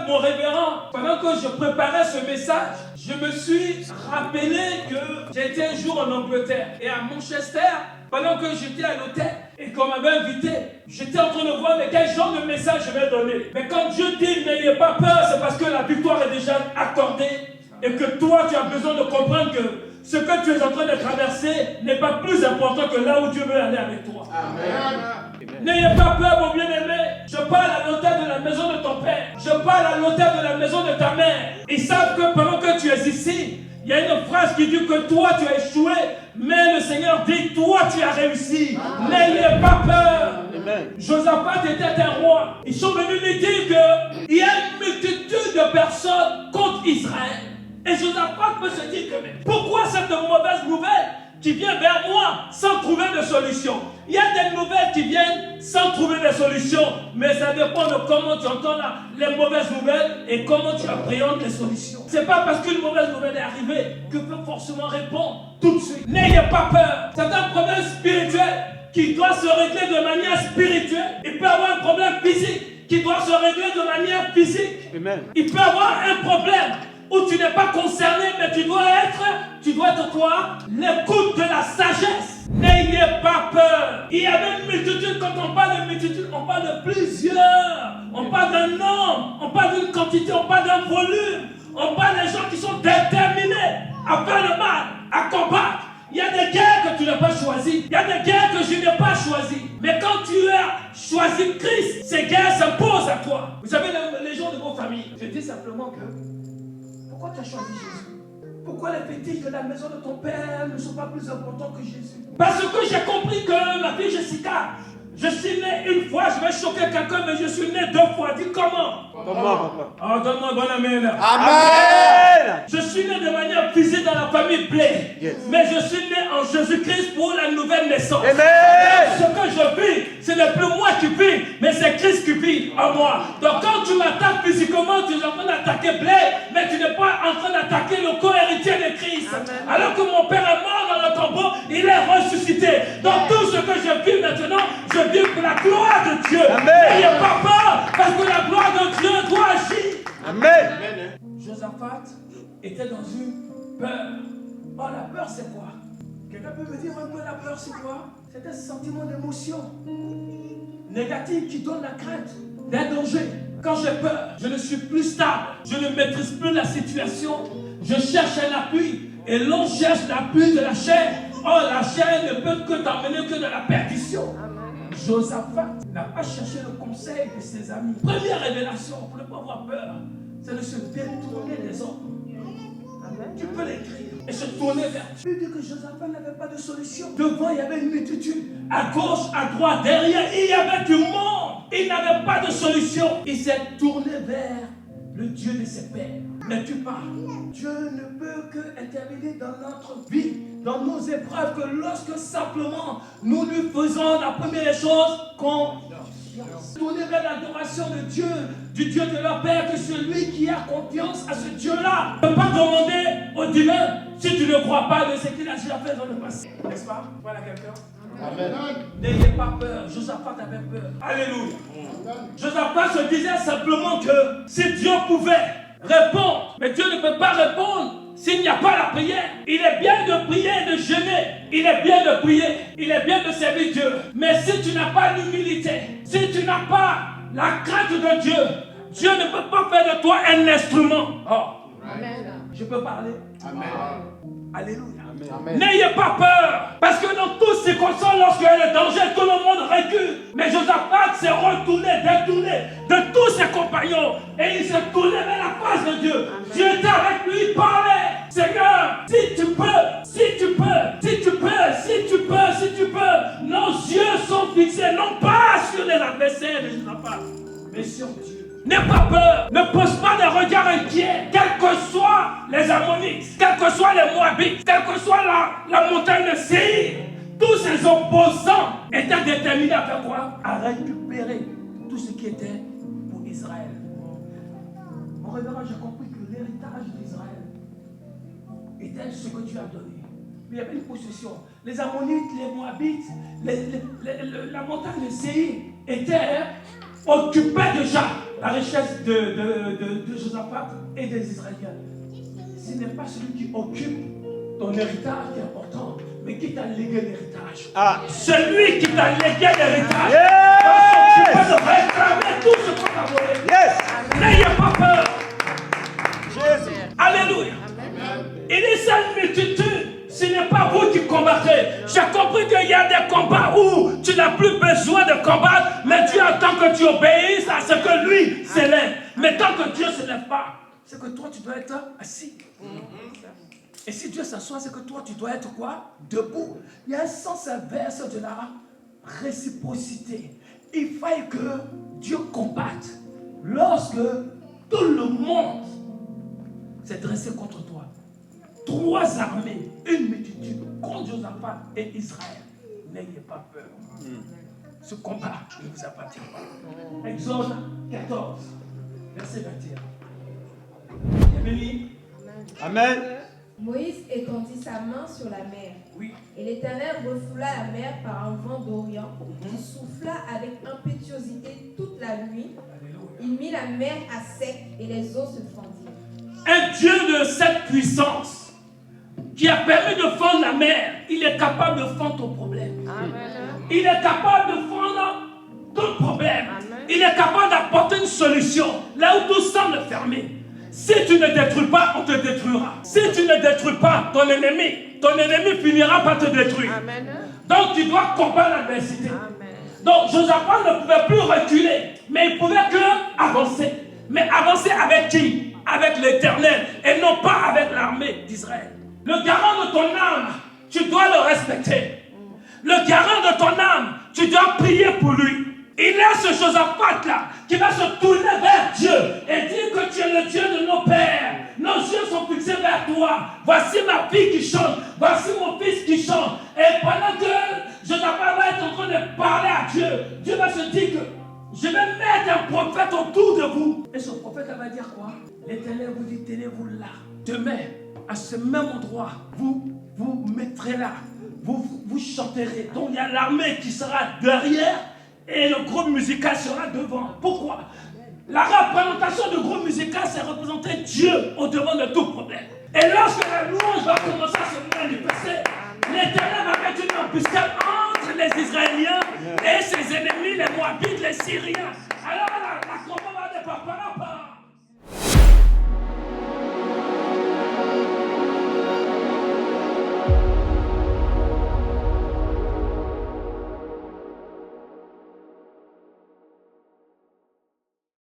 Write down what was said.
mon révérend, pendant que je préparais ce message, je me suis rappelé que j'ai été un jour en Angleterre et à Manchester, pendant que j'étais à l'hôtel et qu'on m'avait invité, j'étais en train de voir mais quel genre de message je vais donner. Mais quand Dieu dit n'ayez pas peur, c'est parce que la victoire est déjà accordée et que toi tu as besoin de comprendre que ce que tu es en train de traverser n'est pas plus important que là où Dieu veut aller avec toi. Amen. N'ayez pas peur, mon bien-aimé. Je parle à l'autel de la maison de ton père. Je parle à l'autel de la maison de ta mère. Ils savent que pendant que tu es ici, il y a une phrase qui dit que toi tu as échoué, mais le Seigneur dit toi tu as réussi. N'ayez pas peur. Amen. Josaphat était un roi. Ils sont venus lui dire qu'il y a une multitude de personnes contre Israël. Et Josaphat peut se dire que mais pourquoi cette mauvaise nouvelle qui vient vers moi sans trouver de solution? Il y a des nouvelles qui viennent sans trouver de solution, mais ça dépend de comment tu entends les mauvaises nouvelles et comment tu appréhendes les solutions. C'est pas parce qu'une mauvaise nouvelle est arrivée que peut forcément répondre tout de suite. N'ayez pas peur. C'est un problème spirituel qui doit se régler de manière spirituelle. Il peut avoir un problème physique qui doit se régler de manière physique. Amen. Il peut avoir un problème où tu n'es pas concerné, mais tu dois être quoi? L'écoute de la sagesse. N'ayez pas peur. Il y avait une multitude. Quand on parle de multitude, on parle de plusieurs. On parle d'un nombre, on parle d'une quantité, on parle d'un volume. On parle des gens qui sont déterminés à faire le mal, à combattre. Il y a des guerres que tu n'as pas choisies. Il y a des guerres que je n'ai pas choisies. Mais quand tu as choisi Christ, ces guerres s'imposent à toi. Vous savez, les gens de vos familles, je dis simplement que pourquoi tu as choisi Jésus? Pourquoi les fétiches de la maison de ton père ne sont pas plus importants que Jésus? Parce que j'ai compris que ma fille Jessica, je suis né une fois, je vais choquer quelqu'un, mais je suis né deux fois. Dis comment? Comment, papa? Oh, donne-moi un bon amen là. Amen. Je suis né de manière physique dans la famille Blé. Yes. Mais je suis né en Jésus-Christ pour la nouvelle naissance. Amen. Ce que je vis, ce n'est plus moi qui vis, mais c'est Christ qui vit en moi. Donc quand tu m'attaques physiquement, tu es en train d'attaquer Blé, mais tu n'es pas en train d'attaquer le co-héritier de Christ. Amen. Alors que mon père est mort dans le tombeau, il est ressuscité. Donc tout ce que je vis maintenant, je vis pour la gloire de Dieu. N'ayez pas peur, parce que la gloire de Dieu doit agir. Amen. Josaphat était dans une peur. Oh, la peur, c'est quoi? Quelqu'un peut me dire un peu la peur, c'est quoi? C'est un sentiment d'émotion négative qui donne la crainte d'un danger. Quand j'ai peur, je ne suis plus stable. Je ne maîtrise plus la situation. Je cherche un appui. Et l'on cherche l'appui de la chair. Oh, la chair ne peut que t'emmener que de la perdition. Josaphat n'a pas cherché le conseil de ses amis. Première révélation pour ne pas avoir peur, c'est de se détourner des autres. Amen. Tu peux l'écrire et se tourner vers Dieu. Il dit que Josaphat n'avait pas de solution. Devant, il y avait une multitude. À gauche, à droite, derrière, il y avait du monde. Il n'avait pas de solution. Il s'est tourné vers le Dieu de ses pères. Mais tu parles. Dieu ne peut que intervenir dans notre vie, dans nos épreuves, que lorsque simplement nous lui faisons la première chose, confiance. Tourner vers l'adoration de Dieu, du Dieu de leur Père, que celui qui a confiance à ce Dieu-là ne peut pas demander au divin si tu ne crois pas de ce qu'il a déjà fait dans le passé. N'est-ce pas? Voilà quelqu'un. Amen. N'ayez pas peur. Josaphat avait peur. Alléluia. Josaphat se disait simplement que si Dieu pouvait répondre, mais Dieu ne peut pas répondre s'il n'y a pas la prière. Il est bien de prier et de jeûner. Il est bien de prier. Il est bien de servir Dieu. Mais si tu n'as pas l'humilité, si tu n'as pas la crainte de Dieu, Dieu ne peut pas faire de toi un instrument. Oh. Amen. Je peux parler? Amen. Alléluia. Amen. N'ayez pas peur. Parce que dans toutes circonstances, lorsqu'il y a le danger, tout le monde recule. Mais Josaphat s'est retourné, détourné de tous ses compagnons. Et il s'est tourné vers la face de Dieu. Amen. Dieu était avec lui, il parlait. Seigneur, si tu peux, si tu peux, si tu peux, si tu peux, si tu peux. Nos yeux sont fixés, non pas sur les adversaires de Josaphat, mais sur Dieu. N'aie pas peur, ne pose pas des regards inquiets, quels que soient les Ammonites, quels que soient les Moabites, quelle que soit la montagne de Séir. Tous ces opposants étaient déterminés à faire quoi? À récupérer tout ce qui était pour Israël. Mon révérend, j'ai compris que l'héritage d'Israël était ce que Dieu a donné. Mais il y avait une possession. Les Ammonites, les Moabites, la montagne de Séir étaient occupés déjà la richesse de Josaphat et des Israéliens. Ce n'est pas celui qui occupe ton héritage qui est important, mais qui t'a légué l'héritage. Celui qui t'a légué l'héritage va s'occuper de réclamer tout ce qu'on a volé. N'ayez pas peur. Jésus. Alléluia. Il dit cette multitude, ce n'est pas vous qui combattez. J'ai compris qu'il y a des combats où tu n'as plus besoin de combattre, mais Dieu attend que tu obéisses à ce que lui s'élève. Mais tant que Dieu ne se lève pas, c'est que toi tu dois être assis. Et si Dieu s'assoit, c'est que toi tu dois être quoi? Debout. Il y a un sens inverse de la réciprocité. Il faut que Dieu combatte lorsque tout le monde s'est dressé contre toi. 3 armées, une multitude contre Josaphat et Israël. N'ayez pas peur. Ce combat ne vous appartient pas. Exode 14, verset 21. Bienvenue. Amen. Moïse étendit sa main sur la mer. Oui. Et l'Éternel refoula la mer par un vent d'Orient qui souffla avec impétuosité toute la nuit. Il mit la mer à sec et les eaux se fendirent. Un Dieu de cette puissance qui a permis de fendre la mer, il est capable de fendre ton problème. Amen. Il est capable de fendre ton problème. Amen. Il est capable d'apporter une solution là où tout semble fermé. Si tu ne détruis pas, on te détruira. Si tu ne détruis pas ton ennemi finira par te détruire. Amen. Donc tu dois combattre l'adversité. Donc Josaphat ne pouvait plus reculer, mais il pouvait que avancer. Mais avancer avec qui? Avec l'Éternel et non pas avec l'armée d'Israël. Le garant de ton âme, tu dois le respecter. Le garant de ton âme, tu dois prier pour lui. Il est ce Josaphat-là qui va se tourner vers Dieu et dire que tu es le Dieu de nos pères. Nos yeux sont fixés vers toi. Voici ma fille qui chante. Voici mon fils qui chante. Et pendant que Josaphat va être en train de parler à Dieu, Dieu va se dire que je vais mettre un prophète autour de vous. Et ce prophète va dire quoi? L'Éternel vous dit, tenez-vous là. Demain, à ce même endroit, vous mettrez là. Vous chanterez. Donc il y a l'armée qui sera derrière et le groupe musical sera devant. Pourquoi? La représentation du groupe musical, c'est représenter Dieu au devant de tout problème. Et lorsque la louange va commencer à se manifester, l'Éternel va mettre une embuscade entre les Israéliens et ses ennemis, les Moabites, les Syriens.